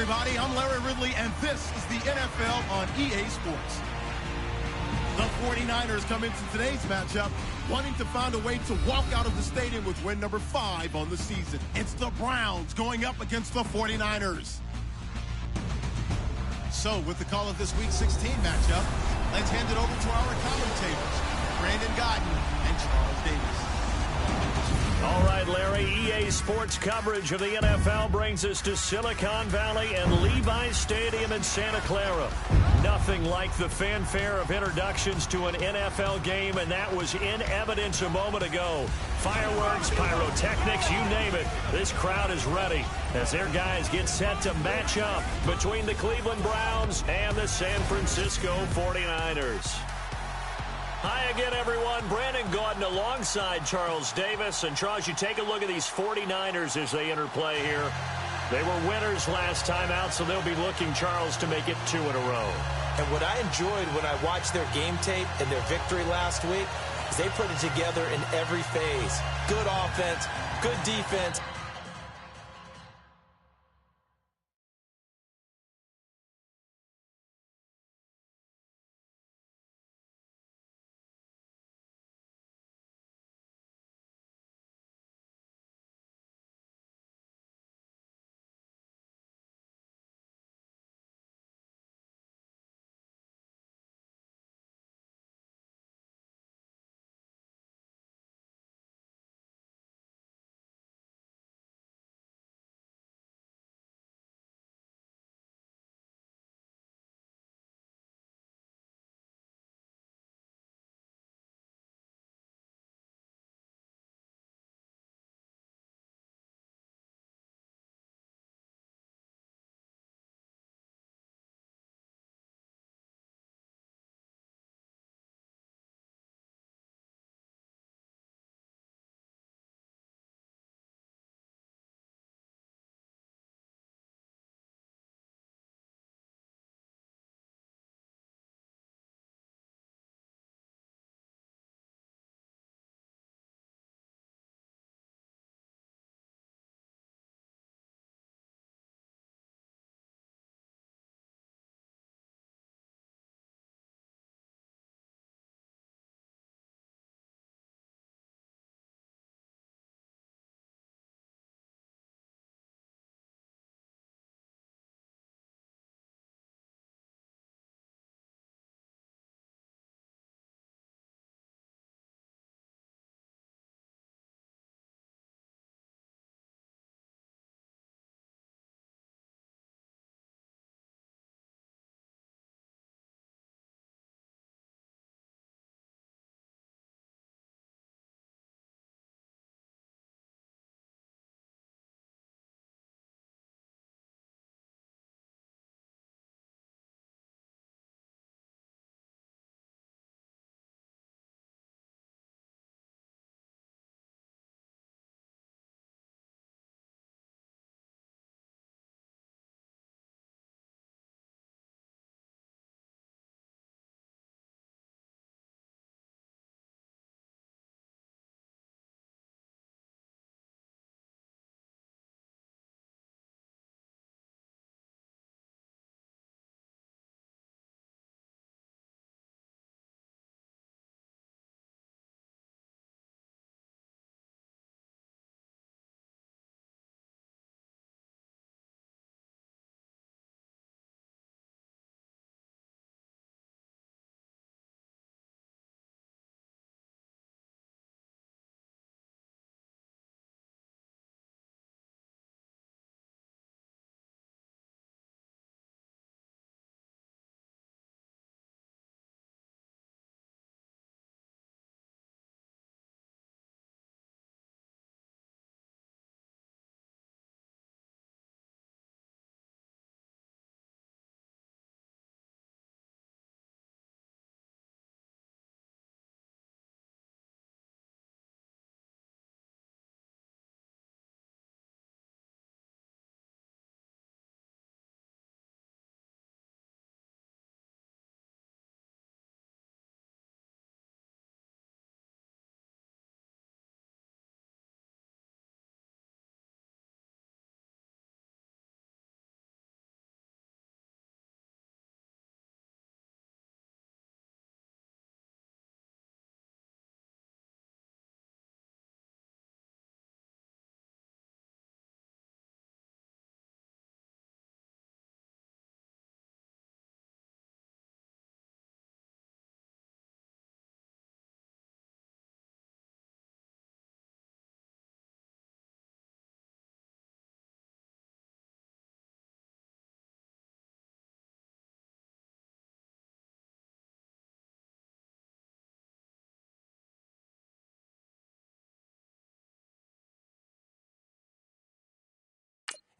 everybody. I'm Larry Ridley, and this is the NFL on EA Sports. The 49ers come into today's matchup wanting to find a way to walk out of the stadium with win number 5 on the season. It's the Browns going up against the 49ers. So, with the call of this Week 16 matchup, let's hand it over to our commentators, Brandon Godden and Charles Davis. All right, Larry, EA Sports coverage of the NFL brings us to Silicon Valley and Levi's Stadium in Santa Clara. Nothing like the fanfare of introductions to an NFL game, and that was in evidence a moment ago. Fireworks, pyrotechnics, you name it. This crowd is ready as their guys get set to match up between the Cleveland Browns and the San Francisco 49ers. Hi again, everyone. Brandon Gaudin alongside Charles Davis. And, Charles, you take a look at these 49ers as they interplay here. They were winners last time out, so they'll be looking, Charles, to make it 2 in a row. And what I enjoyed when I watched their game tape and their victory last week is they put it together in every phase. Good offense, good defense,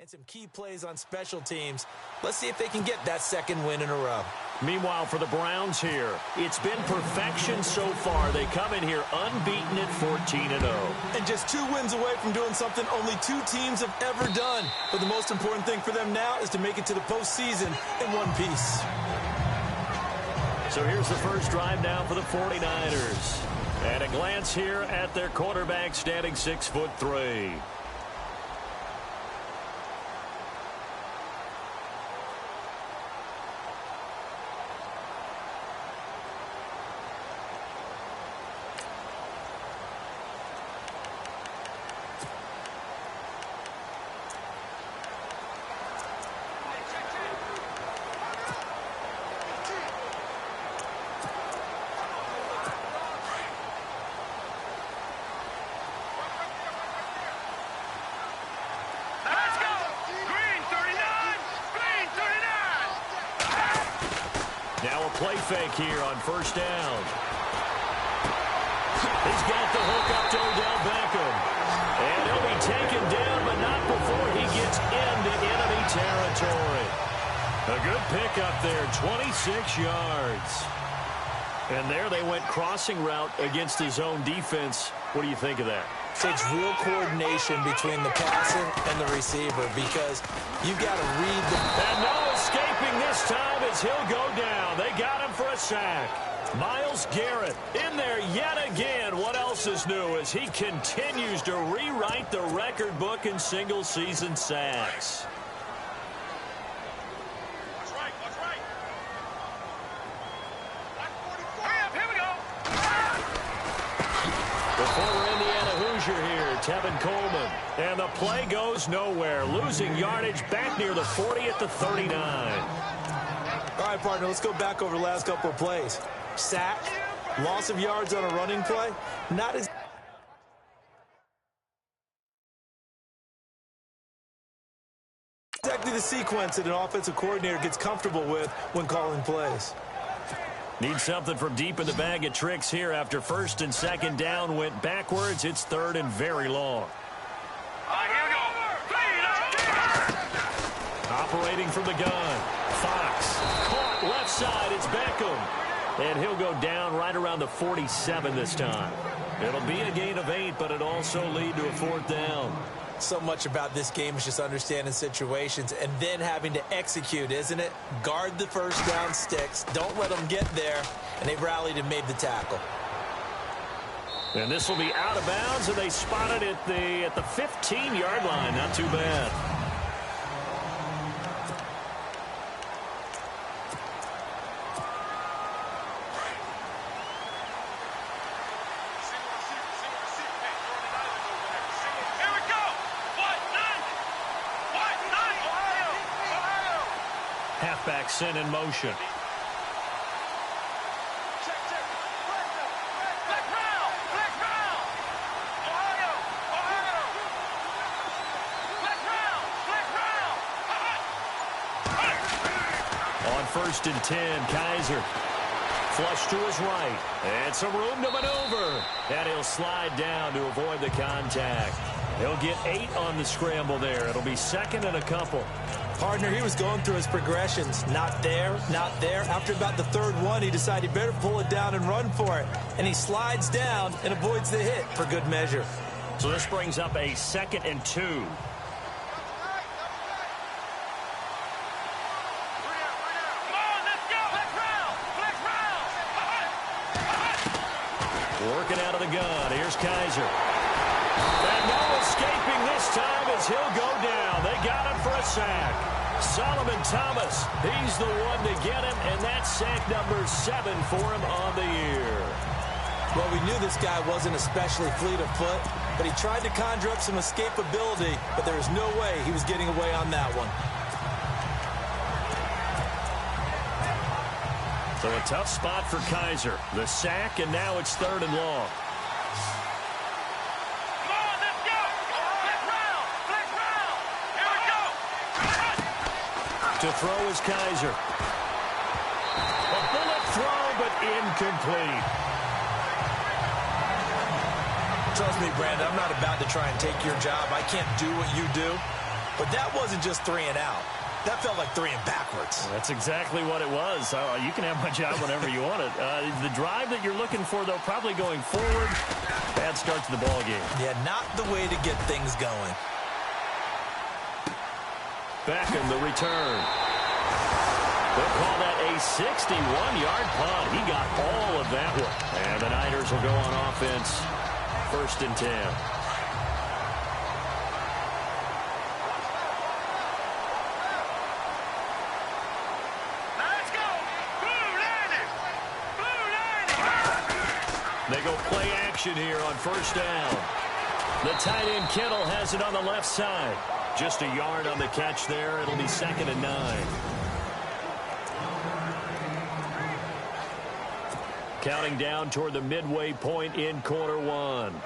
and some key plays on special teams. Let's see if they can get that second win in a row. Meanwhile, for the Browns here, it's been perfection so far. They come in here unbeaten at 14-0. And just 2 wins away from doing something only 2 teams have ever done. But the most important thing for them now is to make it to the postseason in one piece. So here's the first drive now for the 49ers. And a glance here at their quarterback, standing 6'3". Play fake here on first down. He's got the hook up to Odell Beckham. And he'll be taken down, but not before he gets into enemy territory. A good pickup there, 26 yards. And there they went crossing route against his own defense. What do you think of that? Takes real coordination between the passer and the receiver because you've got to read the... And no escaping this time as he'll go down. They got him for a sack. Myles Garrett in there yet again. What else is new as he continues to rewrite the record book in single-season sacks. Tevin Coleman. And the play goes nowhere. Losing yardage back near the 40 at the 39. All right, partner, let's go back over the last couple of plays. Sack, loss of yards on a running play. Not as... exactly the sequence that an offensive coordinator gets comfortable with when calling plays. Need something from deep in the bag of tricks here after first and second down went backwards. It's third and very long. Here we go. Operating from the gun. Fox caught left side. It's Beckham. And he'll go down right around the 47 this time. It'll be a gain of 8, but it'll also lead to a 4th down. So much about this game is just understanding situations and then having to execute, isn't it? Guard the first down sticks. Don't let them get there. And they rallied and made the tackle. And this will be out of bounds, and they spotted it at the 15-yard line. Not too bad. Halfback sent in motion. On first and 10, Kaiser. Flush to his right. And some room to maneuver. And he'll slide down to avoid the contact. He'll get 8 on the scramble there. It'll be second and a couple. Partner, he was going through his progressions. Not there, not there. After about the third one, he decided he better pull it down and run for it. And he slides down and avoids the hit for good measure. So this brings up a 2nd and 2. Working out of the gun. Here's Kaiser. And no escaping this time as he'll go down. They got him for a sack. Solomon Thomas, he's the one to get him, and that's sack number 7 for him on the year. Well, we knew this guy wasn't especially fleet of foot, but he tried to conjure up some escapability, but there was no way he was getting away on that one. So a tough spot for Kaiser. The sack, and now it's 3rd and long. To throw is Kaiser. A bullet throw, but incomplete. Trust me, Brandon, I'm not about to try and take your job. I can't do what you do. But that wasn't just 3 and out. That felt like 3 and backwards. That's exactly what it was. You can have my job whenever you want it. The drive that you're looking for, though, probably going forward. Bad start to the ball game. Yeah, not the way to get things going. Beckham, the return. They'll call that a 61-yard punt. He got all of that one. And the Niners will go on offense. 1st and 10. They go play action here on 1st down. The tight end Kittle has it on the left side. Just a yard on the catch there. It'll be 2nd and 9. Counting down toward the midway point in quarter 1.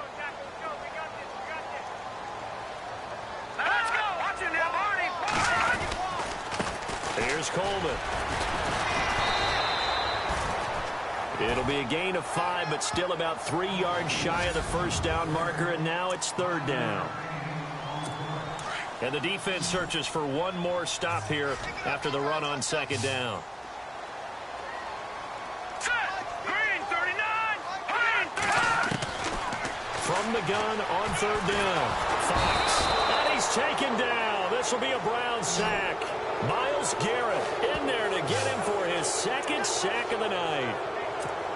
Let's go. Watch him now, Barney. Here's Coleman. It'll be a gain of 5, but still about 3 yards shy of the 1st down marker, and now it's 3rd down. And the defense searches for one more stop here after the run on 2nd down. Green 39. Green 39. From the gun on 3rd down. Fox. And he's taken down. This will be a Browns sack. Myles Garrett in there to get him for his 2nd sack of the night.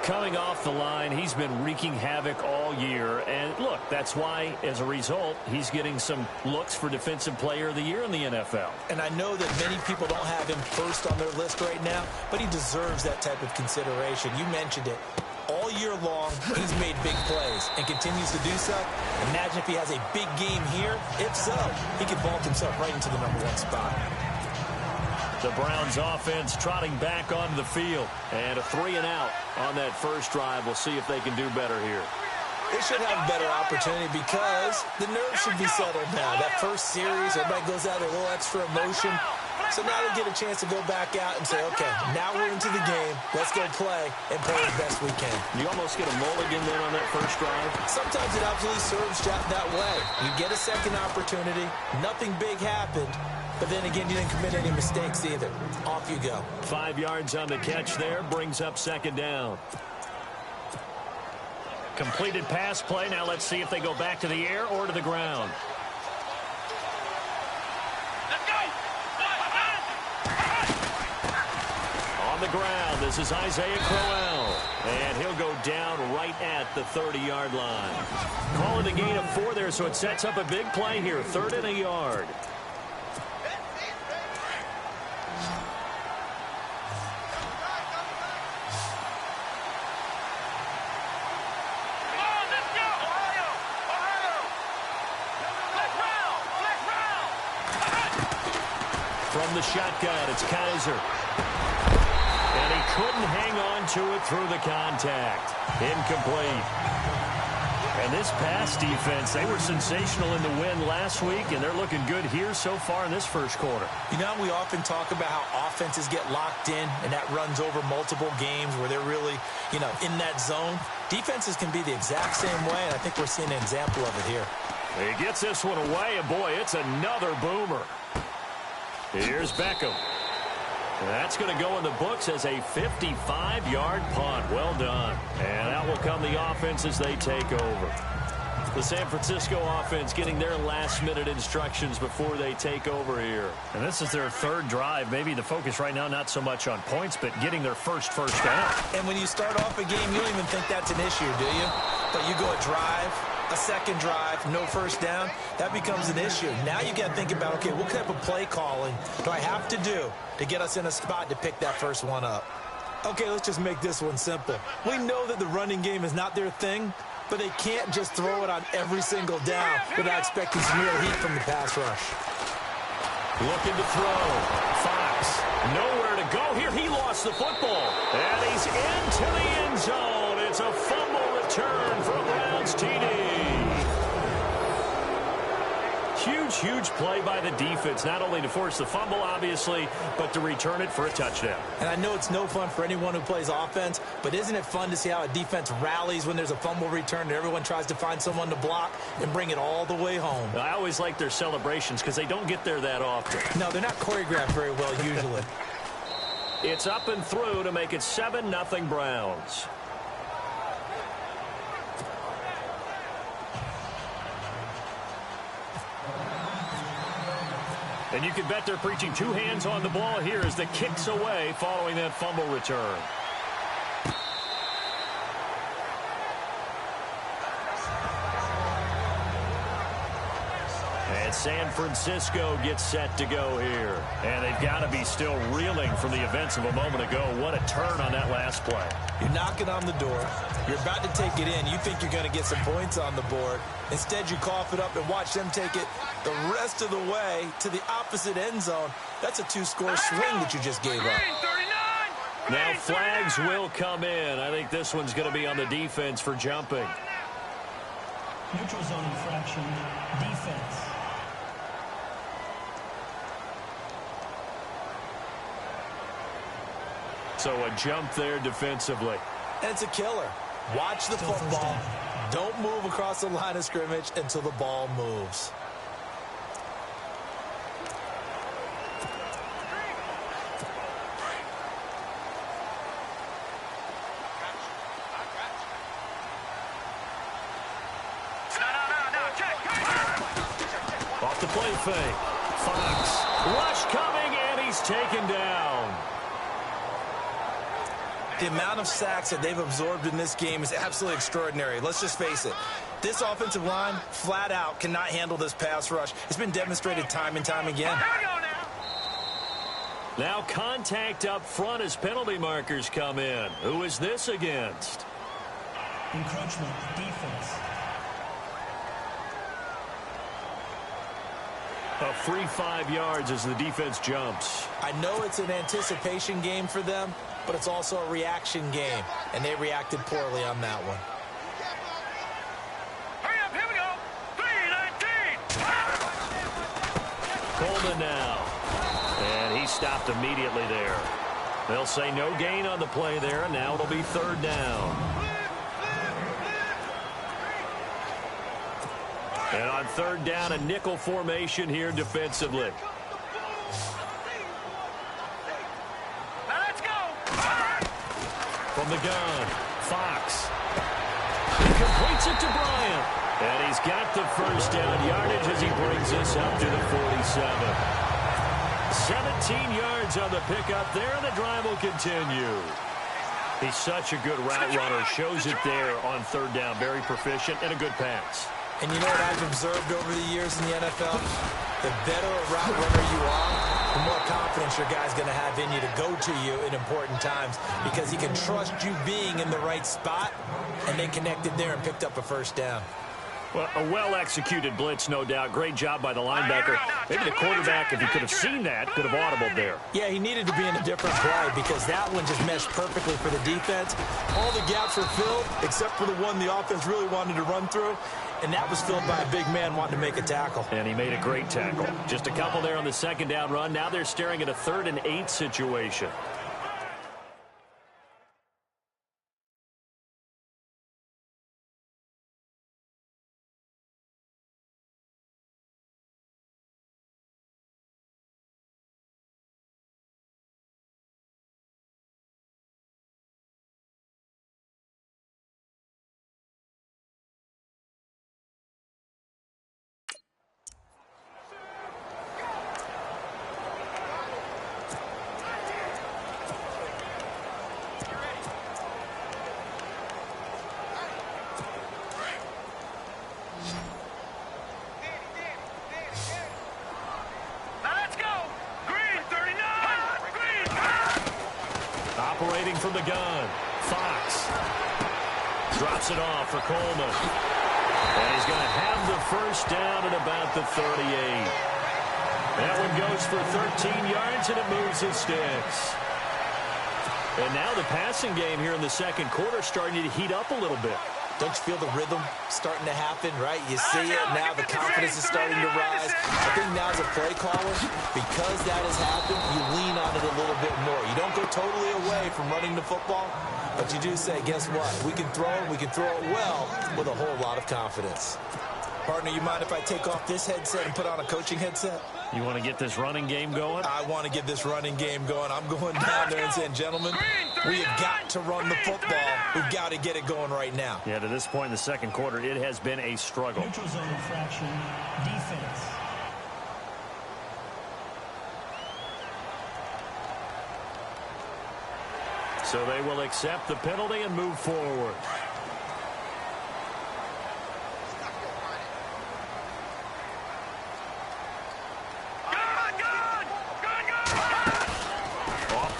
Coming off the line, he's been wreaking havoc all year. And look, that's why, as a result, he's getting some looks for Defensive Player of the Year in the NFL. And I know that many people don't have him first on their list right now, but he deserves that type of consideration. You mentioned it. All year long, he's made big plays and continues to do so. Imagine if he has a big game here. If so, he could vault himself right into the #1 spot. The Browns offense trotting back onto the field. And a 3 and out on that first drive. We'll see if they can do better here. They should have a better opportunity because the nerves should be settled now. That first series, everybody goes out with a little extra emotion. So now they get a chance to go back out and say, okay, now we're into the game. Let's go play and play the best we can. You almost get a mulligan then on that first drive? Sometimes it absolutely serves that way. You get a second opportunity. Nothing big happened. But then again, you didn't commit any mistakes either. Off you go. 5 yards on the catch there. Brings up 2nd down. Completed pass play. Now let's see if they go back to the air or to the ground. Let's go. On the ground, this is Isaiah Crowell. And he'll go down right at the 30-yard line. Call it a gain of 4 there, so it sets up a big play here. 3rd and a yard. From the shotgun, it's Kaiser. And he couldn't hang on to it through the contact. Incomplete. And this pass defense, they were sensational in the win last week, and they're looking good here so far in this first quarter. You know, we often talk about how offenses get locked in, and that runs over multiple games where they're really, in that zone. Defenses can be the exact same way, and I think we're seeing an example of it here. He gets this one away, and boy, it's another boomer. Here's Beckham. That's going to go in the books as a 55-yard punt. Well done. And out will come the offense as they take over. The San Francisco offense getting their last-minute instructions before they take over here. And this is their 3rd drive. Maybe the focus right now not so much on points, but getting their first down. And when you start off a game, you don't even think that's an issue, do you? But you go a drive, a second drive, no first down, that becomes an issue. Now you got to think about, okay, what type of play calling do I have to do to get us in a spot to pick that first one up? Okay, let's just make this one simple. We know that the running game is not their thing, but they can't just throw it on every single down without expecting some real heat from the pass rush. Looking to throw. Fox, nowhere to go here. He lost the football. And he's into the end zone. It's a fumble return for a Browns TD. Huge huge play by the defense, not only to force the fumble, obviously, but to return it for a touchdown. And I know it's no fun for anyone who plays offense, but isn't it fun to see how a defense rallies when there's a fumble return and everyone tries to find someone to block and bring it all the way home? I always like their celebrations because they don't get there that often. No, they're not choreographed very well usually. It's up and through to make it 7-0 Browns. And you can bet they're preaching two hands on the ball here as the kick's away following that fumble return. And San Francisco gets set to go here. And they've got to be still reeling from the events of a moment ago. What a turn on that last play. You're knocking on the door. You're about to take it in. You think you're going to get some points on the board. Instead, you cough it up and watch them take it the rest of the way to the opposite end zone. That's a two-score swing that you just gave up. Now flags will come in. I think this one's going to be on the defense for jumping. Neutral zone infraction, defense. So a jump there defensively. And it's a killer. Watch the football. Don't move across the line of scrimmage until the ball moves. Off the play fake. Fox. Rush coming, and he's taken down. The amount of sacks that they've absorbed in this game is absolutely extraordinary. Let's just face it. This offensive line, flat out, cannot handle this pass rush. It's been demonstrated time and time again. Now contact up front as penalty markers come in. Who is this against? Encroachment, defense. A free 5 yards as the defense jumps. I know it's an anticipation game for them, but it's also a reaction game, and they reacted poorly on that one. Hurry up, here we go. 3-19. Coleman now. And he stopped immediately there. They'll say no gain on the play there, and now it'll be third down. And on third down, a nickel formation here defensively. Let's go. From the gun, Fox. He completes it to Bryant. And he's got the first down yardage as he brings this up to the 47. 17 yards on the pickup there, and the drive will continue. He's such a good route runner. Shows it there on third down. Very proficient and a good pass. And you know what I've observed over the years in the NFL? The better a route runner you are, the more confidence your guy's going to have in you to go to you in important times because he can trust you being in the right spot, and they connected there and picked up a first down. Well, a well-executed blitz, no doubt. Great job by the linebacker. Maybe the quarterback, if he could have seen that, could have audibled there. Yeah, he needed to be in a different play because that one just meshed perfectly for the defense. All the gaps were filled except for the one the offense really wanted to run through, and that was filled by a big man wanting to make a tackle. And he made a great tackle. Just a couple there on the second down run. Now they're staring at a 3rd and 8 situation. Operating from the gun, Fox drops it off for Coleman. And he's going to have the first down at about the 38. That one goes for 13 yards, and it moves his sticks. And now the passing game here in the second quarter starting to heat up a little bit. Don't you feel the rhythm starting to happen, right? You see it now. The confidence is starting to rise. I think now as a play caller, because that has happened, you lean on it a little bit more. You don't go totally away from running the football, but you do say, guess what? We can throw it. We can throw it well with a whole lot of confidence. Partner, you mind if I take off this headset and put on a coaching headset? You want to get this running game going? I want to get this running game going. I'm going down there and saying, gentlemen, we have got to run the football. We've got to get it going right now. Yeah, to this point in the second quarter, it has been a struggle. Neutral zone infraction, defense. So they will accept the penalty and move forward.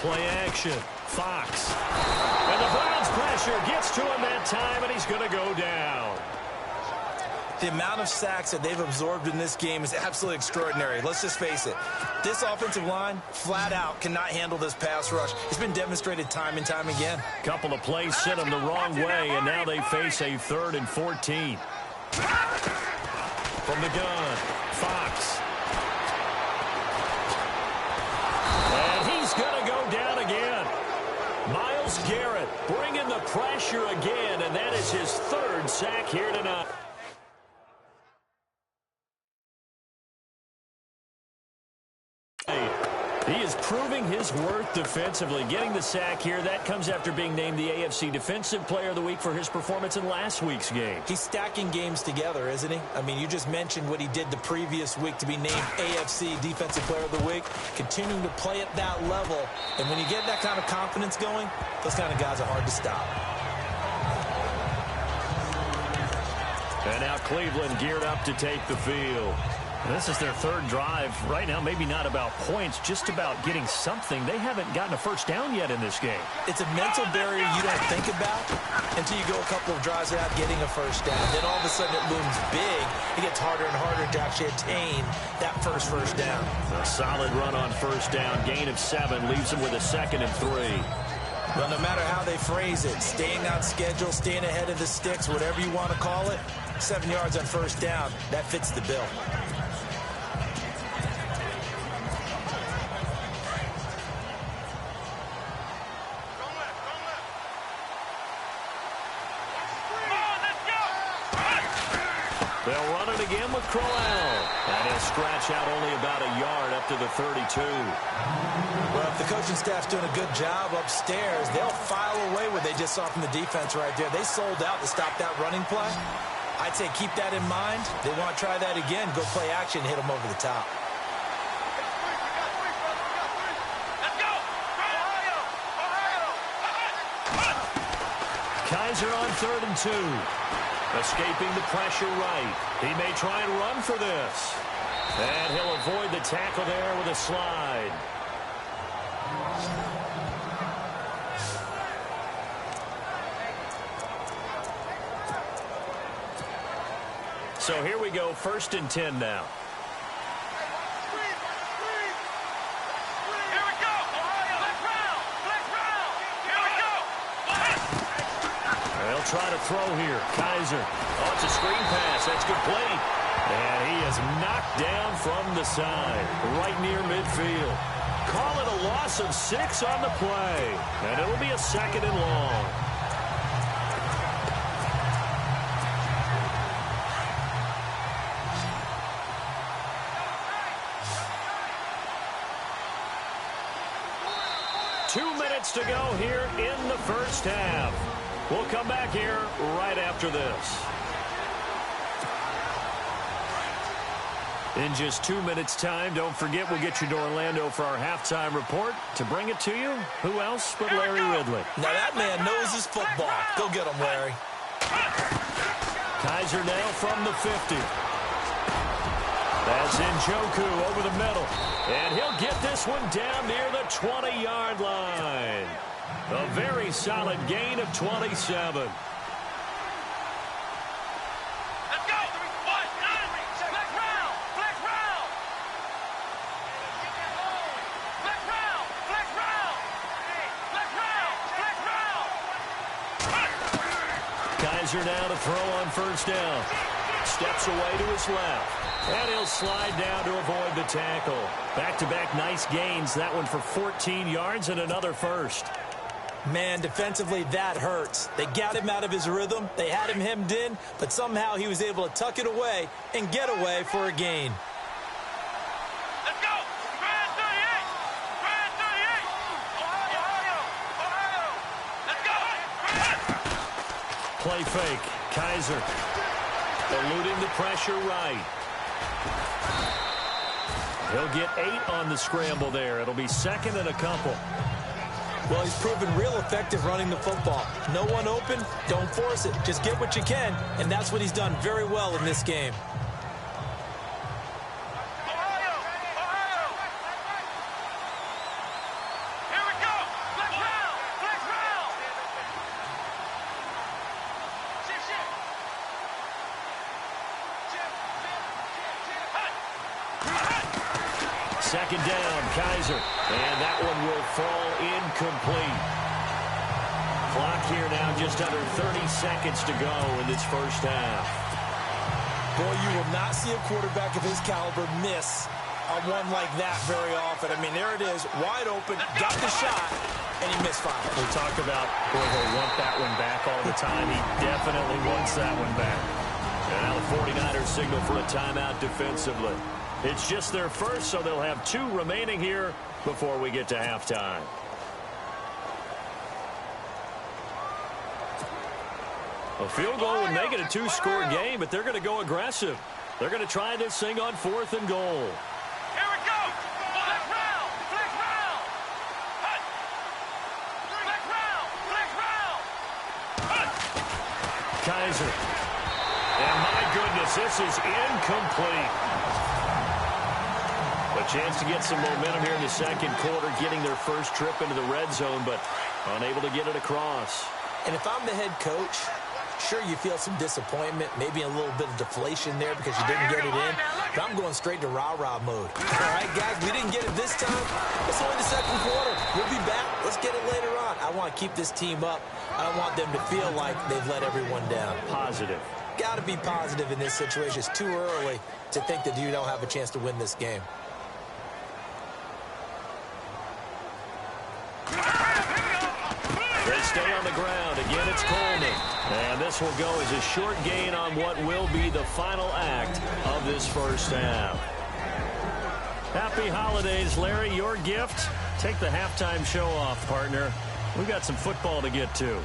Play action. Fox. And the Browns pressure gets to him that time, and he's going to go down. The amount of sacks that they've absorbed in this game is absolutely extraordinary. Let's just face it. This offensive line, flat out, cannot handle this pass rush. It's been demonstrated time and time again. Couple of plays sent them the wrong way, and now they face a 3rd and 14. From the gun, Fox. And he's going to go down again. Myles Garrett bringing the pressure again, and that is his 3rd sack here tonight. He is proving his worth defensively. Getting the sack here, that comes after being named the AFC Defensive Player of the Week for his performance in last week's game. He's stacking games together, isn't he? I mean, you just mentioned what he did the previous week to be named AFC Defensive Player of the Week. Continuing to play at that level. And when you get that kind of confidence going, those kind of guys are hard to stop. And now Cleveland geared up to take the field. This is their 3rd drive. Right now, maybe not about points, just about getting something. They haven't gotten a first down yet in this game. It's a mental barrier you don't think about until you go a couple of drives without getting a first down. Then all of a sudden it looms big. It gets harder and harder to actually attain that first down. A solid run on first down. Gain of 7 leaves them with a 2nd and 3. Well, no matter how they phrase it, staying on schedule, staying ahead of the sticks, whatever you want to call it, 7 yards on first down, that fits the bill. They'll run it again with Crowell. And he'll scratch out only about a yard up to the 32. Well, if the coaching staff's doing a good job upstairs, they'll file away what they just saw from the defense right there. They sold out to stop that running play. I'd say keep that in mind. They want to try that again. Go play action, hit them over the top. Kaiser on 3rd and 2. Escaping the pressure right. He may try and run for this. And he'll avoid the tackle there with a slide. So here we go, 1st and 10 now. Try to throw here. Kaiser. Oh, it's a screen pass. That's complete. And he is knocked down from the side, right near midfield. Call it a loss of 6 on the play. And it'll be a 2nd and long. To go here in the first half. We'll come back here right after this. In just 2 minutes' time, don't forget we'll get you to Orlando for our halftime report. To bring it to you, who else but Larry Ridley? Now that man knows his football. Go get him, Larry. Kaiser now from the 50. That's Njoku over the middle. And he'll get this one down near the 20-yard line. A very solid gain of 27. Kaiser now to throw on first down. Steps away to his left. And he'll slide down to avoid the tackle. Back-to-back nice gains. That one for 14 yards and another first. Man, defensively, that hurts. They got him out of his rhythm. They had him hemmed in, but somehow he was able to tuck it away and get away for a gain. Let's go! Brand 38! Brand 38! Ohio! Ohio! Let's go! Play fake. Kaiser eluding the pressure right. He'll get 8 on the scramble there. It'll be second and a couple. Well, he's proven real effective running the football. No one open, don't force it. Just get what you can, and that's what he's done very well in this game. Ohio! Ohio! Here we go! Flex round! Flex round! Chip! Second down, Kaiser. And that one will fall incomplete. Clock here now just under 30 seconds to go in this first half. Boy, you will not see a quarterback of his caliber miss a one like that very often. I mean, there it is, wide open, got the shot, and he misfired. We talk about, boy, he'll want that one back all the time. He definitely wants that one back. And now the 49ers signal for a timeout defensively. It's just their first, so they'll have 2 remaining here before we get to halftime. A field goal would make it a 2-score game, but they're going to go aggressive. They're going to try this thing on 4th and goal. Here we go! Flex round! Flex round! Hut! Flex round! Flex round! Hut! Kaiser. And my goodness, this is incomplete. A chance to get some momentum here in the second quarter, getting their first trip into the red zone, but unable to get it across. And if I'm the head coach, sure, you feel some disappointment, maybe a little bit of deflation there because you didn't get it in, but I'm going straight to rah-rah mode. All right, guys, we didn't get it this time. It's only the second quarter. We'll be back. Let's get it later on. I want to keep this team up. I don't want them to feel like they've let everyone down. Positive. Got to be positive in this situation. It's too early to think that you don't have a chance to win this game. They stay on the ground. Again, it's Coleman. And this will go as a short gain on what will be the final act of this first half. Happy holidays, Larry. Your gift? Take the halftime show off, partner. We've got some football to get to.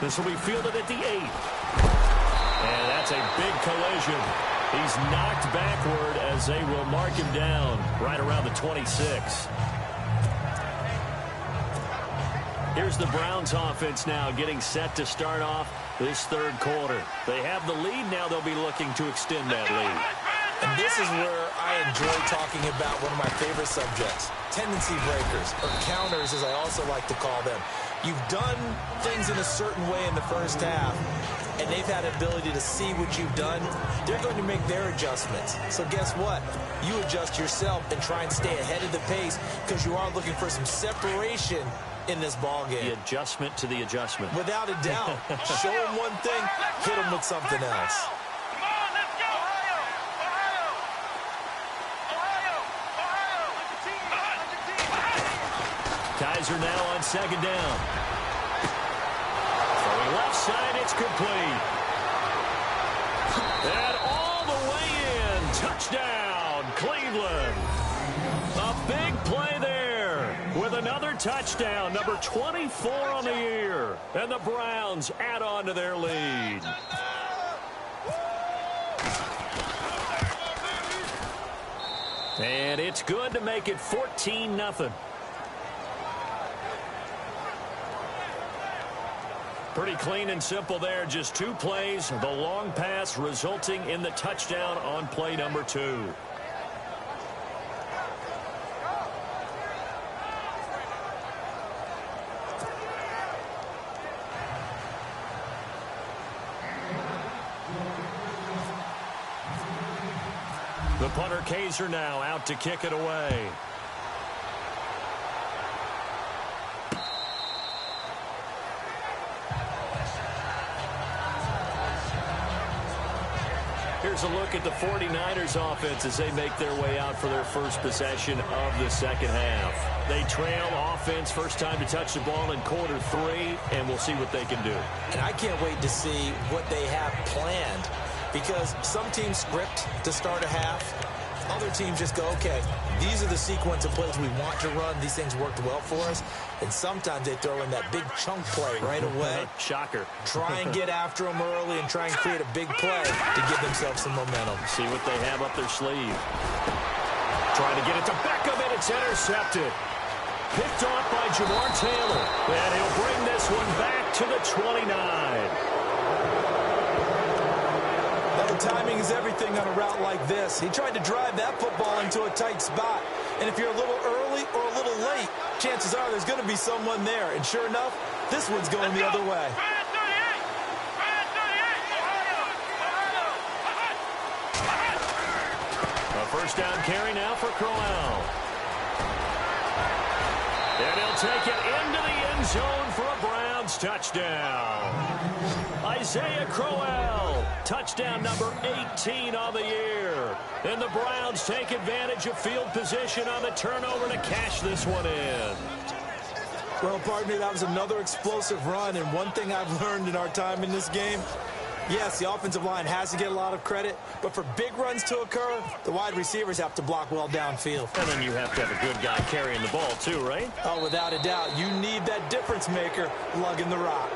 This will be fielded at the 8. And that's a big collision. He's knocked backward as they will mark him down right around the 26. Here's the Browns offense now getting set to start off this third quarter. They have the lead. Now they'll be looking to extend that lead. And this is where I enjoy talking about one of my favorite subjects, tendency breakers, or counters as I also like to call them. You've done things in a certain way in the first half, and they've had an ability to see what you've done. They're going to make their adjustments. So guess what? You adjust yourself and try and stay ahead of the pace because you are looking for some separation in this ball game. The adjustment to the adjustment. Without a doubt. Show them one thing, hit them with something else. Come on, let's go! Ohio! Ohio! Ohio! Kaiser now on second down. From left side, it's complete. And all the way in. Touchdown, Cleveland. A big play there with another touchdown, number 24 on the year. And the Browns add on to their lead. And it's good to make it 14-0. Pretty clean and simple there. Just 2 plays. The long pass resulting in the touchdown on play number 2. The punter Kaiser now out to kick it away. Here's a look at the 49ers offense as they make their way out for their first possession of the second half. They trail offense first time to touch the ball in quarter 3, and we'll see what they can do. And I can't wait to see what they have planned, because some teams script to start a half. Other teams just go, okay, these are the sequence of plays we want to run. These things worked well for us. And sometimes they throw in that big chunk play right away. Shocker. Try and get after them early and try and create a big play to give themselves some momentum. See what they have up their sleeve. Trying to get it to Beckham, and it's intercepted. Picked off by Jamar Taylor. And he'll bring this one back to the 29. The timing is everything on a route like this. He tried to drive that football into a tight spot. And if you're a little early or a little late, chances are there's going to be someone there. And sure enough, this one's going the other way. A first down carry now for Crowell. And he'll take it into the end zone for a Browns touchdown. Isaiah Crowell, touchdown number 18 on the year. And the Browns take advantage of field position on the turnover to cash this one in. Well, partner, that was another explosive run. And one thing I've learned in our time in this game, yes, the offensive line has to get a lot of credit, but for big runs to occur, the wide receivers have to block well downfield. And then you have to have a good guy carrying the ball too, right? Oh, without a doubt. You need that difference maker lugging the rock.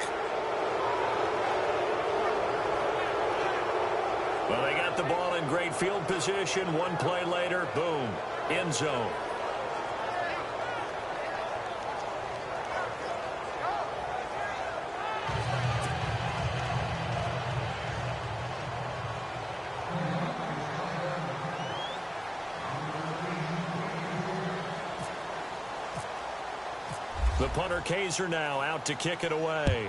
Well, they got the ball in great field position. One play later, boom, end zone. The punter Kaiser now out to kick it away.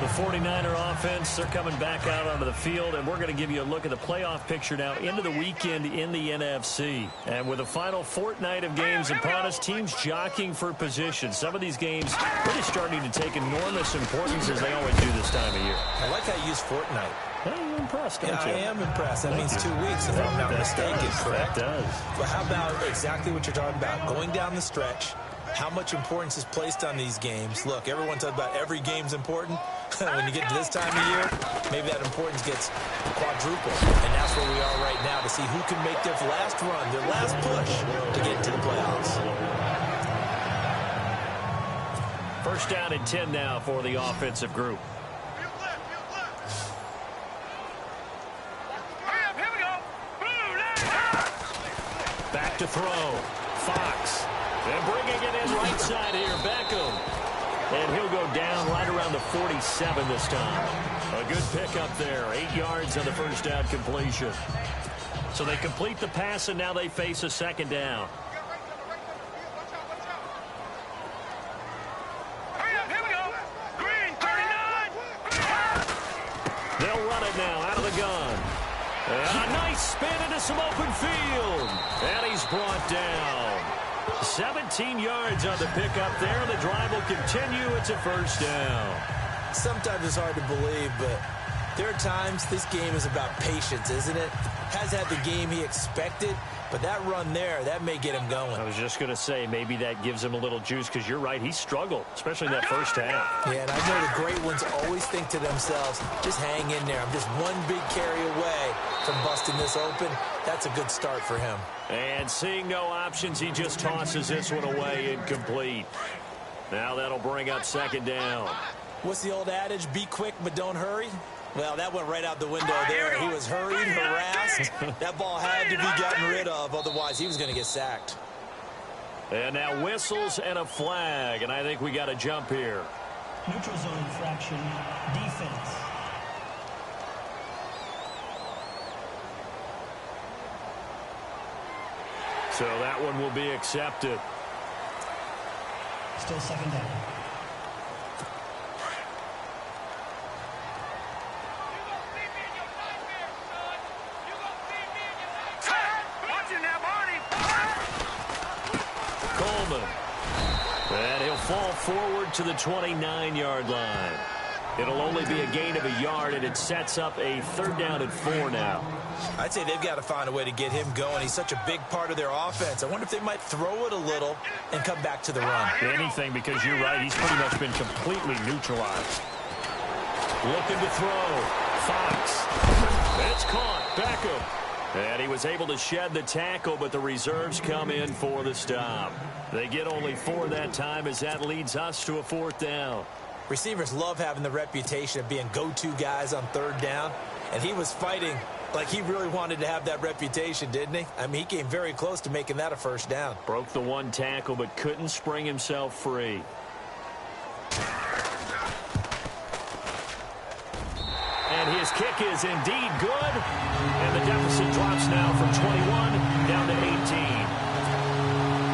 The 49er offense, they're coming back out onto the field, and we're going to give you a look at the playoff picture now into the weekend in the NFC. And with the final fortnight of games upon us, teams jockeying for position. Some of these games really starting to take enormous importance, as they always do this time of year. I like how you use fortnight. Hey, you're impressed, don't you? I am impressed. That means 2 weeks, if I'm not mistaken, correct? That does. But how about exactly what you're talking about? Going down the stretch, how much importance is placed on these games. Look, everyone talks about every game's important. When you get to this time of year, maybe that importance gets quadrupled. And that's where we are right now, to see who can make their last run, their last push to get into the playoffs. First down and 10 now for the offensive group. Back to throw. Fox. And bringing it in right side here, Beckham. And he'll go down right around the 47 this time. A good pickup there. 8 yards on the first down completion. So they complete the pass, and now they face a second down. They'll run it now out of the gun. And a nice spin into some open field. And he's brought down. 17 yards on the pickup there. The drive will continue. It's a first down. Sometimes it's hard to believe, but there are times this game is about patience, isn't it? Has had the game he expected, but that run there, that may get him going. I was just going to say, maybe that gives him a little juice, because you're right, he struggled, especially in that first half. Yeah, and I know the great ones always think to themselves, just hang in there. I'm just one big carry away from busting this open. That's a good start for him. And seeing no options, he just tosses this one away incomplete. Now that'll bring up second down. What's the old adage? Be quick, but don't hurry. Well, that went right out the window there. He was hurried, harassed. That ball had to be gotten rid of, otherwise he was going to get sacked. And now whistles and a flag, and I think we got a jump here. Neutral zone infraction, defense. So that one will be accepted. Still second down. fall forward to the 29-yard line. It'll only be a gain of a yard, and it sets up a 3rd down and 4 now. I'd say they've got to find a way to get him going. He's such a big part of their offense. I wonder if they might throw it a little and come back to the run. Anything, because you're right. He's pretty much been completely neutralized. Looking to throw. Fox. It's caught. Beckham. And he was able to shed the tackle, but the reserves come in for the stop. They get only 4 that time, as that leads us to a 4th down. Receivers love having the reputation of being go-to guys on 3rd down, and he was fighting like he really wanted to have that reputation, didn't he? I mean, he came very close to making that a 1st down. Broke the 1 tackle, but couldn't spring himself free. And his kick is indeed good, and the deficit drops now from 21 down to 18.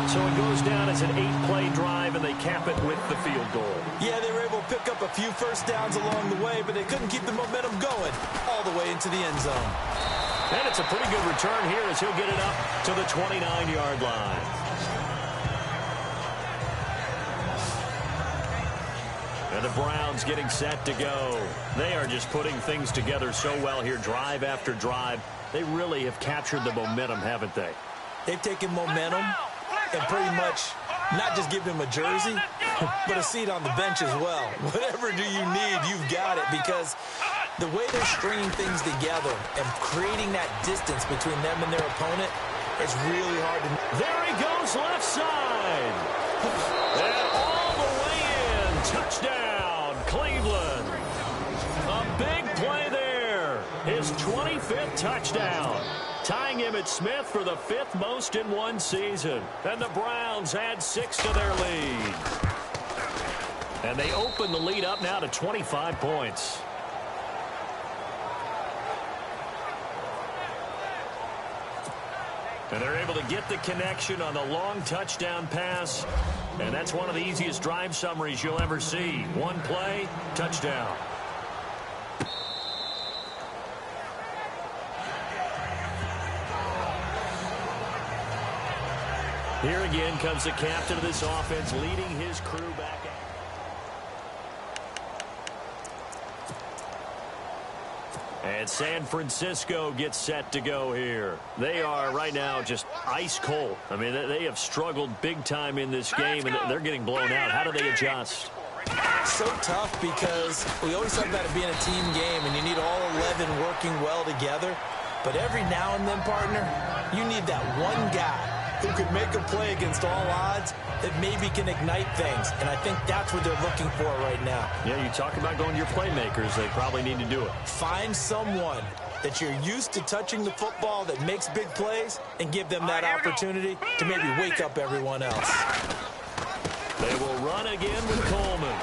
So it goes down as an 8-play drive, and they cap it with the field goal. Yeah, they were able to pick up a few 1st downs along the way, but they couldn't keep the momentum going all the way into the end zone. And it's a pretty good return here as he'll get it up to the 29-yard line. And the Browns getting set to go. They are just putting things together so well here, drive after drive. They really have captured the momentum, haven't they? They've taken momentum and pretty much not just give him a jersey, but a seat on the bench as well. Whatever do you need, you've got it, because the way they're stringing things together and creating that distance between them and their opponent, it's really hard to... There he goes, left side. And all the way in. Touchdown, Cleveland. A big play there. His 25th touchdown. Tying him at Smith for the 5th most in one season. And the Browns add 6 to their lead. And they open the lead up now to 25 points. And they're able to get the connection on the long touchdown pass. And that's one of the easiest drive summaries you'll ever see. 1 play, touchdown. Here again comes the captain of this offense, leading his crew back out. And San Francisco gets set to go here. They are right now just ice cold. I mean, they have struggled big time in this game, and they're getting blown out. How do they adjust? So tough, because we always talk about it being a team game, and you need all 11 working well together. But every now and then, partner, you need that one guy who could make a play against all odds that maybe can ignite things. And I think that's what they're looking for right now. Yeah, you talk about going to your playmakers. They probably need to do it. Find someone that you're used to touching the football that makes big plays and give them that opportunity to maybe wake up everyone else. They will run again with Coleman.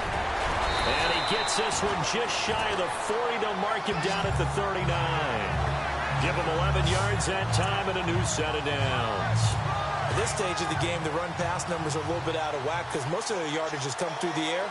And he gets this one just shy of the 40. They'll mark him down at the 39. Give him 11 yards that time and a new set of downs. At this stage of the game, the run-pass numbers are a little bit out of whack because most of the yardage has come through the air.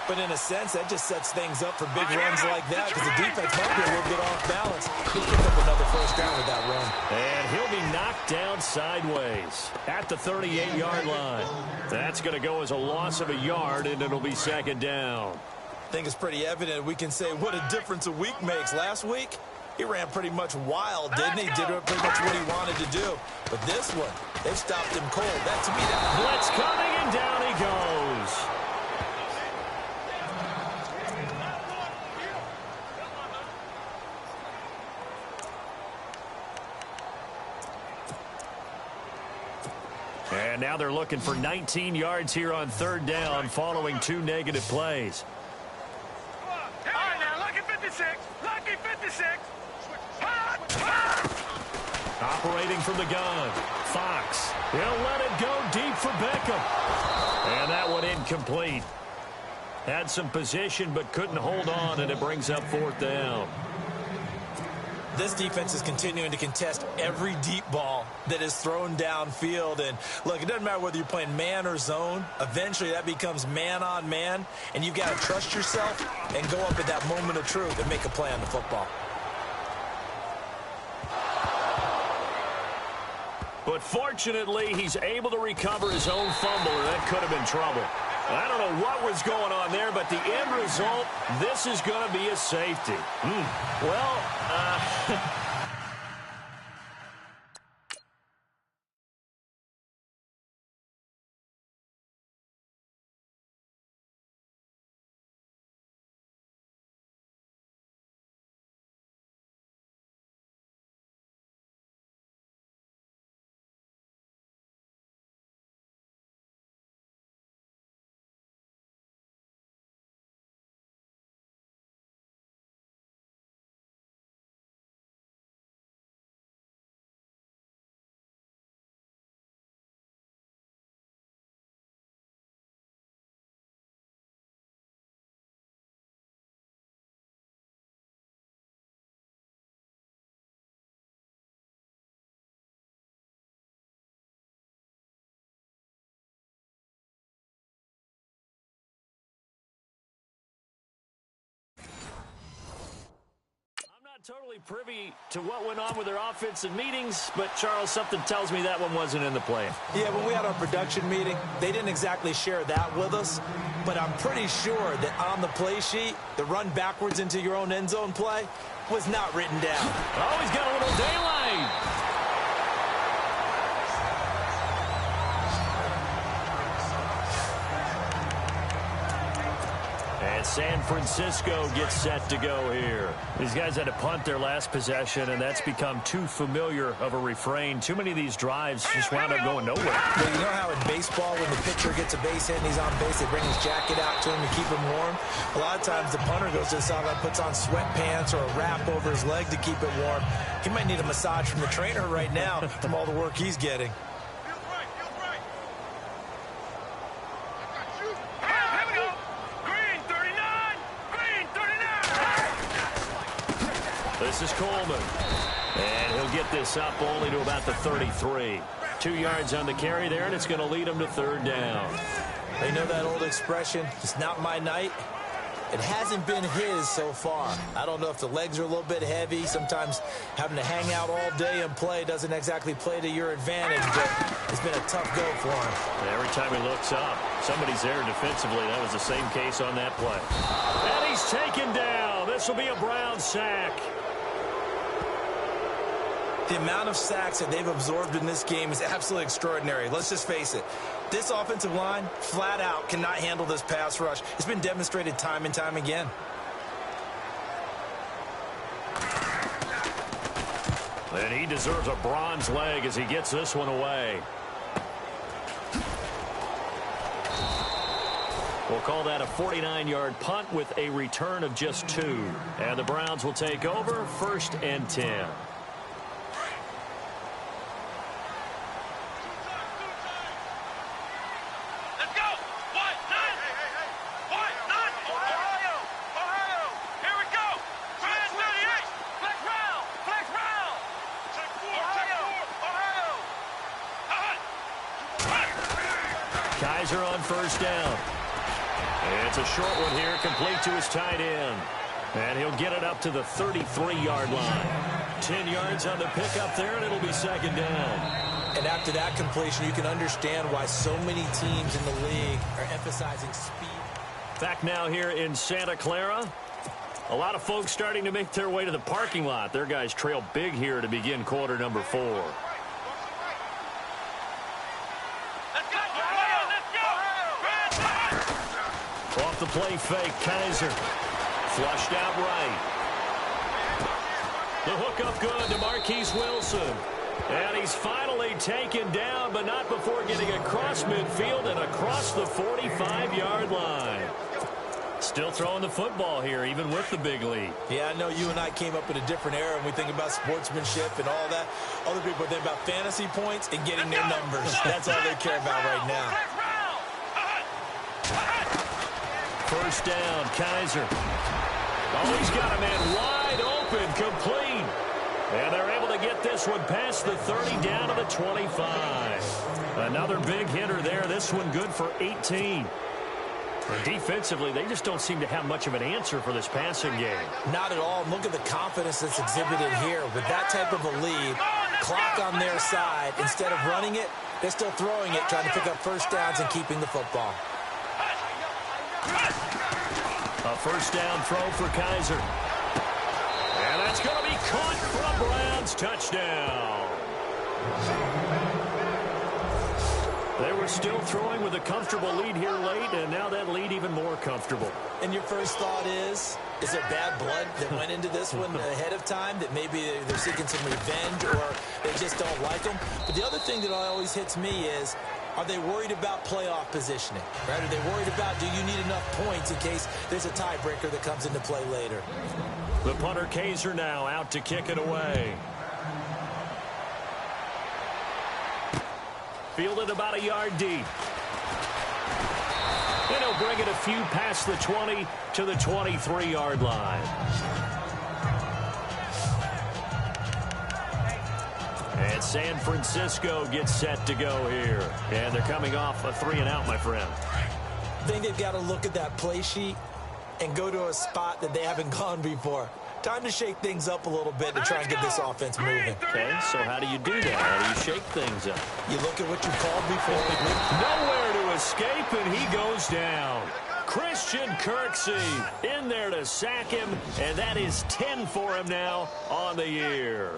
But in a sense, that just sets things up for big runs like that because the defense might be a little bit off balance. He'll pick up another 1st down with that run. And he'll be knocked down sideways at the 38-yard line. That's going to go as a loss of a yard, and it'll be 2nd down. I think it's pretty evident. We can say what a difference a week makes. Last week, he ran pretty much wild, didn't he? Did pretty much what he wanted to do. But this one, they've stopped him cold. That, to me, that... Blitz coming, and down he goes. And now they're looking for 19 yards here on 3rd down following 2 negative plays. All right, now, lucky 56. Lucky 56. Operating from the gun. Fox. He'll let it go deep for Beckham. And that one incomplete. Had some position but couldn't hold on, and it brings up 4th down. This defense is continuing to contest every deep ball that is thrown downfield. And, look, it doesn't matter whether you're playing man or zone. Eventually, that becomes man on man, and you've got to trust yourself and go up at that moment of truth and make a play on the football. But fortunately, he's able to recover his own fumble, and that could have been trouble. I don't know what was going on there, but the end result, this is going to be a safety. Well, totally privy to what went on with their offensive meetings, but Charles, something tells me that one wasn't in the plan. Yeah, when we had our production meeting, they didn't exactly share that with us, but I'm pretty sure that on the play sheet, the run backwards into your own end zone play was not written down. Oh, he's got a little daylight. And San Francisco gets set to go here. These guys had to punt their last possession, and that's become too familiar of a refrain. Too many of these drives just wound up going nowhere. Well, you know how in baseball, when the pitcher gets a base hit and he's on base, they bring his jacket out to him to keep him warm? A lot of times the punter goes to the sideline, puts on sweatpants or a wrap over his leg to keep it warm. He might need a massage from the trainer right now from all the work he's getting. This is Coleman. And he'll get this up only to about the 33. 2 yards on the carry there, and it's going to lead him to third down. You know that old expression, it's not my night? It hasn't been his so far. I don't know if the legs are a little bit heavy. Sometimes having to hang out all day and play doesn't exactly play to your advantage, but it's been a tough go for him. And every time he looks up, somebody's there defensively. That was the same case on that play. And he's taken down. This will be a Browns sack. The amount of sacks that they've absorbed in this game is absolutely extraordinary. Let's just face it. This offensive line, flat out, cannot handle this pass rush. It's been demonstrated time and time again. And he deserves a bronze leg as he gets this one away. We'll call that a 49-yard punt with a return of just 2. And the Browns will take over 1st and 10. On first down. It's a short one here, complete to his tight end. And he'll get it up to the 33-yard line. 10 yards on the pickup there, and it'll be second down. And after that completion, you can understand why so many teams in the league are emphasizing speed. Back now here in Santa Clara. A lot of folks starting to make their way to the parking lot. Their guys trail big here to begin quarter number 4. Off the play fake, Kaiser. Flushed out right. The hook up good to Marquise Wilson. And he's finally taken down, but not before getting across midfield and across the 45-yard line. Still throwing the football here, even with the big lead. Yeah, I know you and I came up in a different era, and we think about sportsmanship and all that. Other people think about fantasy points and getting their numbers. That's all they care about right now. First down, Kaiser. Oh, he's got a man wide open, complete. And they're able to get this one past the 30 down to the 25. Another big hitter there. This one good for 18. And defensively, they just don't seem to have much of an answer for this passing game. Not at all. Look at the confidence that's exhibited here. With that type of a lead, clock on their side, instead of running it, they're still throwing it, trying to pick up first downs and keeping the football. A first down throw for Kaiser. And that's going to be caught for a Browns touchdown. They were still throwing with a comfortable lead here late, and now that lead even more comfortable. And your first thought is there bad blood that went into this one ahead of time, that maybe they're seeking some revenge or they just don't like them? But the other thing that always hits me is, are they worried about playoff positioning? Right? Are they worried about, do you need enough points in case there's a tiebreaker that comes into play later? The punter Kaiser now out to kick it away. Fielded about a yard deep. And he'll bring it a few past the 20 to the 23-yard line. And San Francisco gets set to go here. And they're coming off a 3-and-out, my friend. I think they've got to look at that play sheet and go to a spot that they haven't gone before. Time to shake things up a little bit to try and get this offense moving. Okay, so how do you do that? How do you shake things up? You look at what you called before. Nowhere to escape, and he goes down. Christian Kirksey in there to sack him, and that is 10 for him now on the year.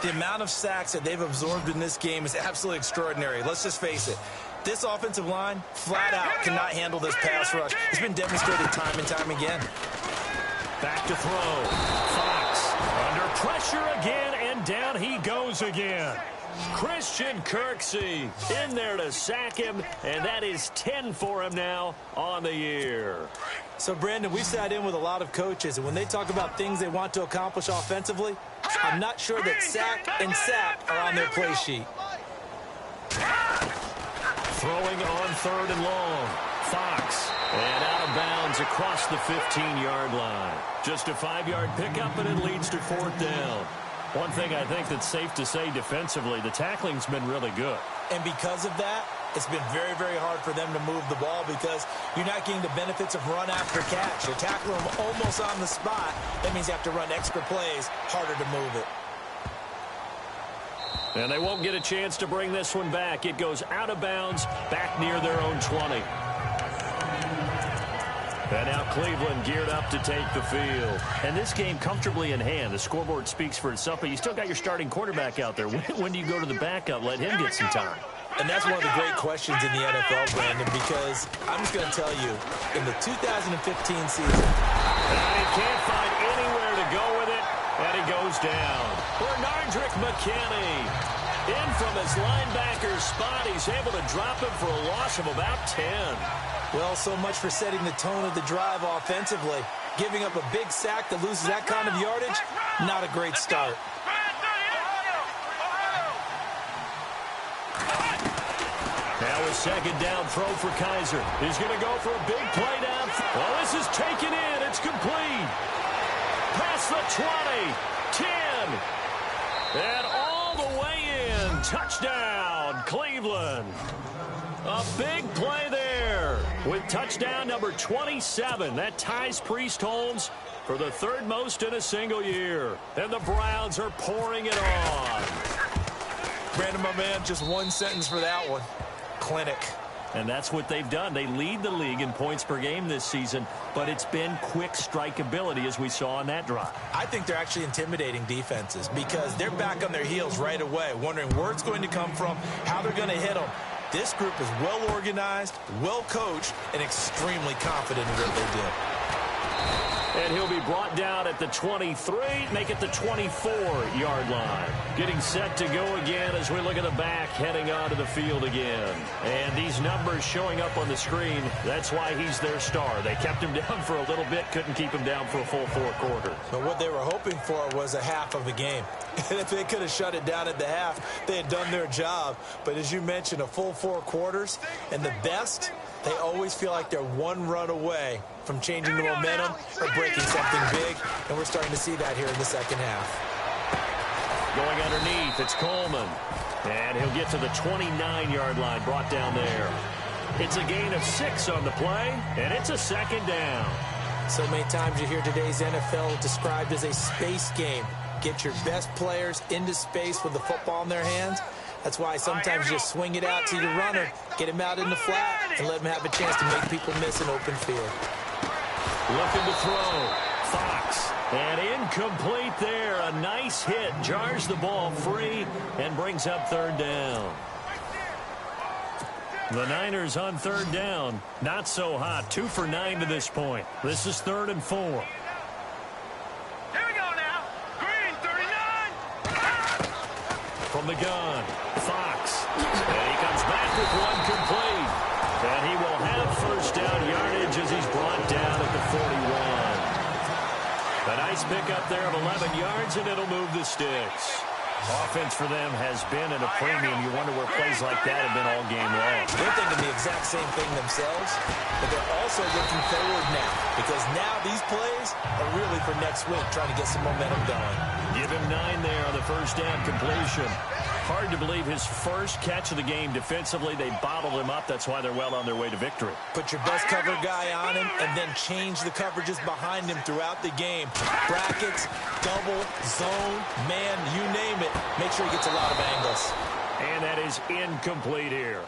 The amount of sacks that they've absorbed in this game is absolutely extraordinary. Let's just face it. This offensive line, flat out, cannot handle this pass rush. It's been demonstrated time and time again. Back to throw. Fox under pressure again, and down he goes again. Christian Kirksey in there to sack him, and that is 10 for him now on the year. So, Brandon, we sat in with a lot of coaches, and when they talk about things they want to accomplish offensively, I'm not sure that sack and sack are on their play sheet. Throwing on 3rd and long. Fox. And out of bounds across the 15-yard line. Just a 5-yard pickup, and it leads to 4th down. One thing I think that's safe to say defensively, the tackling's been really good. And because of that, it's been very, very hard for them to move the ball because you're not getting the benefits of run after catch. You're tackling them almost on the spot. That means you have to run extra plays, harder to move it. And they won't get a chance to bring this one back. It goes out of bounds, back near their own 20. And now Cleveland geared up to take the field. And this game comfortably in hand. The scoreboard speaks for itself, but you still got your starting quarterback out there. When do you go to the backup? Let him get some time. And that's one of the great questions in the NFL, Brandon, because I'm just going to tell you, in the 2015 season, and he can't find anywhere to go with it, and he goes down. Bernardrick McKinney in from his linebacker spot. He's able to drop him for a loss of about 10. Well, so much for setting the tone of the drive offensively. Giving up a big sack that loses that kind of yardage, not a great start. Now a 2nd down throw for Kaiser. He's going to go for a big play down. Oh, this is taken in. It's complete. Past the 20, 10, and all the way in. Touchdown, Cleveland. A big play there with touchdown number 27. That ties Priest-Holmes for the 3rd most in a single year. And the Browns are pouring it on. Brandon, my man, just one sentence for that one. Clinic. And that's what they've done. They lead the league in points per game this season, but it's been quick strikeability as we saw on that drive. I think they're actually intimidating defenses because they're back on their heels right away, wondering where it's going to come from, how they're going to hit them. This group is well organized, well coached, and extremely confident in what they do. And he'll be brought down at the 23, make it the 24-yard line. Getting set to go again as we look at the back heading onto the field again. And these numbers showing up on the screen, that's why he's their star. They kept him down for a little bit, couldn't keep him down for a full 4 quarters. But what they were hoping for was a half of a game. And if they could have shut it down at the half, they had done their job. But as you mentioned, a full 4 quarters, and the best, they always feel like they're one run away from changing the momentum or breaking something big, and we're starting to see that here in the second half. Going underneath, it's Coleman. And he'll get to the 29-yard line, brought down there. It's a gain of 6 on the play, and it's a 2nd down. So many times you hear today's NFL described as a space game. Get your best players into space with the football in their hands. That's why sometimes you just swing it out to your runner, get him out in the flat, and let him have a chance to make people miss an open field. Looking to throw. Fox. And incomplete there. A nice hit. Jars the ball free and brings up third down. The Niners on third down. Not so hot. 2 for 9 to this point. This is 3rd and 4. Here we go now. Green 39. From the gun. Fox. And he comes back with one complete. And he will have first down yardage as he's brought down at the 41. A nice pickup there of 11 yards, and it'll move the sticks. Offense for them has been at a premium. You wonder where plays like that have been all game long. They're thinking the exact same thing themselves, but they're also looking forward now, because now these plays are really for next week, trying to get some momentum going. Give him 9 there on the first down completion. Hard to believe his first catch of the game defensively. They bottled him up. That's why they're well on their way to victory. Put your best cover guy on him and then change the coverages behind him throughout the game. Brackets, double, zone, man, you name it. Make sure he gets a lot of angles. And that is incomplete here.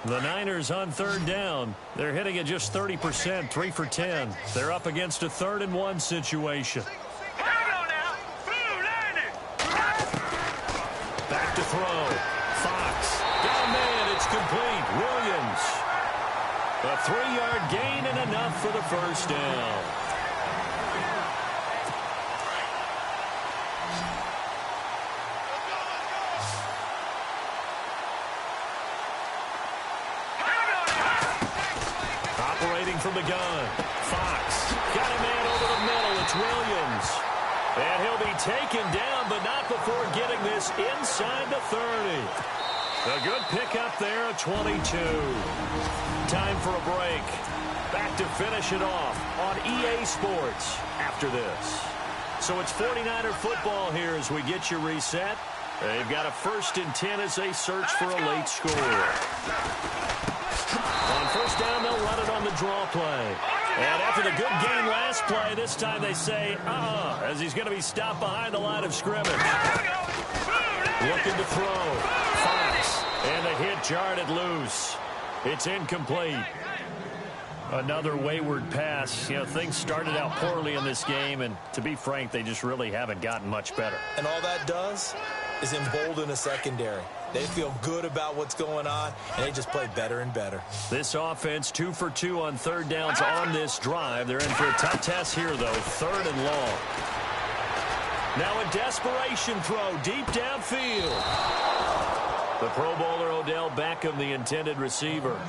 The Niners on third down. They're hitting at just 30%, 3 for 10. They're up against a 3rd and 1 situation. Back to throw. Fox. Got a man. It's complete. Williams. A 3-yard gain and enough for the first down. From the gun. Fox. Got a man over the middle. It's Williams. And he'll be taken down, but not before getting this inside the 30. A good pickup there, a 22. Time for a break. Back to finish it off on EA Sports after this. So it's 49er football here as we get you reset. They've got a 1st and 10 as they search for a late score. On first down, they'll run it on the draw play. And after the good game last play, this time they say, as he's going to be stopped behind the line of scrimmage. Looking to throw. Fox. And the hit jarred it loose. It's incomplete. Another wayward pass. You know, things started out poorly in this game, and to be frank, they just really haven't gotten much better. And all that does is embolden a secondary. They feel good about what's going on, and they just play better and better. This offense 2 for 2 on third downs on this drive. They're in for a tough test here, though. 3rd and long. Now a desperation throw deep downfield. The Pro Bowler Odell Beckham, the intended receiver.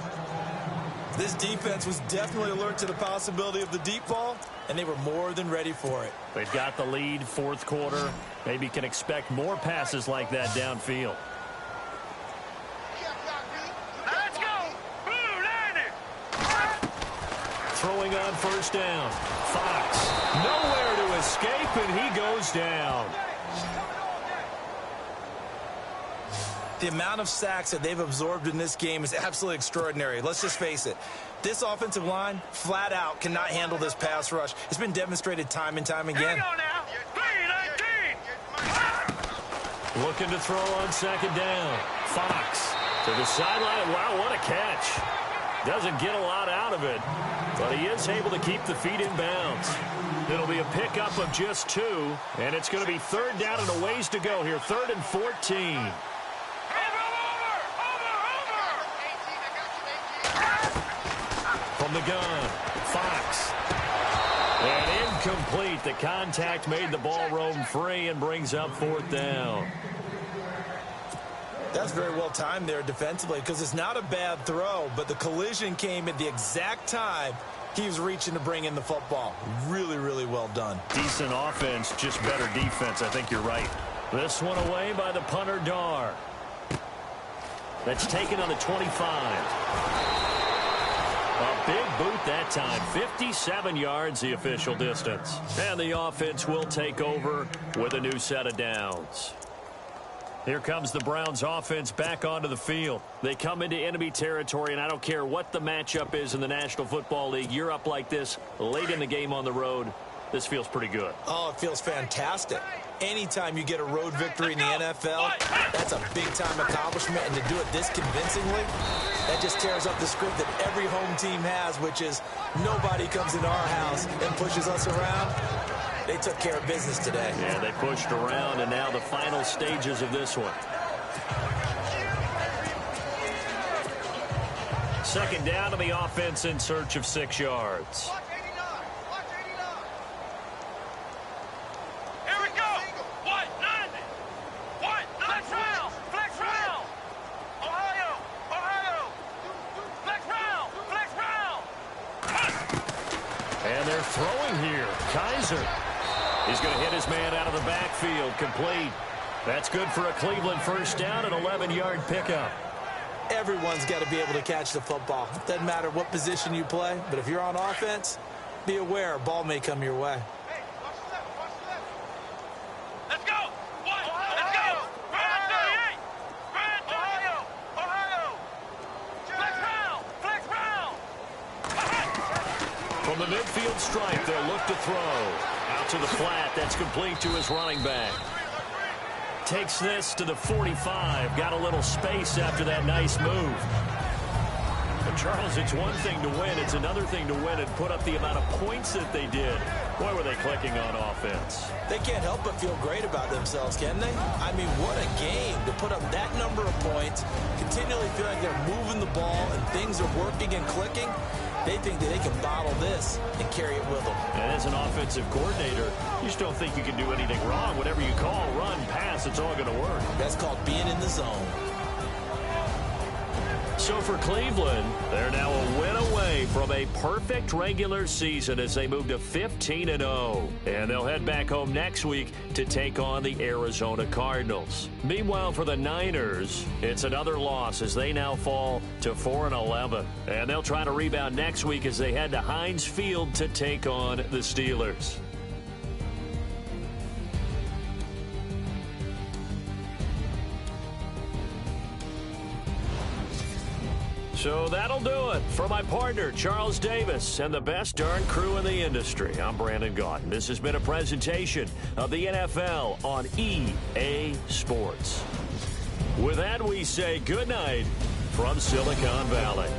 This defense was definitely alert to the possibility of the deep ball, and they were more than ready for it. They've got the lead, 4th quarter. Maybe can expect more passes like that downfield. Let's go. Throwing on first down. Fox. Nowhere to escape, and he goes down. The amount of sacks that they've absorbed in this game is absolutely extraordinary. Let's just face it. This offensive line, flat out, cannot handle this pass rush. It's been demonstrated time and time again. Here we go now. 3-19. Looking to throw on second down. Fox to the sideline. Wow, what a catch. Doesn't get a lot out of it, but he is able to keep the feet in bounds. It'll be a pickup of just 2, and it's going to be 3rd down and a ways to go here. 3rd and 14. From the gun, Fox. And incomplete. The contact made the ball roam free and brings up 4th down. That's very well timed there defensively, because it's not a bad throw, but the collision came at the exact time he was reaching to bring in the football. Really, really well done. Decent offense, just better defense. I think you're right. This one away by the punter, Dar. That's taken on the 25. A big boot that time. 57 yards the official distance. And the offense will take over with a new set of downs. Here comes the Browns offense back onto the field. They come into enemy territory, and I don't care what the matchup is in the National Football League. You're up like this late in the game on the road. This feels pretty good. Oh, it feels fantastic. Anytime you get a road victory in the NFL, that's a big-time accomplishment, and to do it this convincingly, that just tears up the script that every home team has, which is nobody comes into our house and pushes us around. They took care of business today. Yeah, they pushed around, and now the final stages of this one. Second down to the offense in search of 6 yards. Here we go. What? What? Flex round. Flex round. Ohio. Flex round. Flex round. And they're throwing here. Kaiser. He's going to hit his man out of the backfield. Complete. That's good for a Cleveland first down, an 11-yard pickup. Everyone's got to be able to catch the football. Doesn't matter what position you play, but if you're on offense, be aware a ball may come your way. Let's go. What? Let's go. Brand 38. Brand Ohio. Flex round. From the midfield stripe, they'll look to throw. Out to the flat. That's complete to his running back. Takes this to the 45. Got a little space after that nice move. But Charles, it's one thing to win. It's another thing to win and put up the amount of points that they did. Boy, were they clicking on offense. They can't help but feel great about themselves, can they? I mean, what a game to put up that number of points, continually feel like they're moving the ball and things are working and clicking. They think that they can bottle this and carry it with them. And as an offensive coordinator, you just don't think you can do anything wrong. Whatever you call, run, pass, it's all going to work. That's called being in the zone. So for Cleveland, they're now a win away from a perfect regular season as they move to 15-0. And they'll head back home next week to take on the Arizona Cardinals. Meanwhile, for the Niners, it's another loss as they now fall to 4-11. And they'll try to rebound next week as they head to Heinz Field to take on the Steelers. So that'll do it. For my partner, Charles Davis, and the best darn crew in the industry, I'm Brandon Gaudin. This has been a presentation of the NFL on EA Sports. With that, we say good night from Silicon Valley.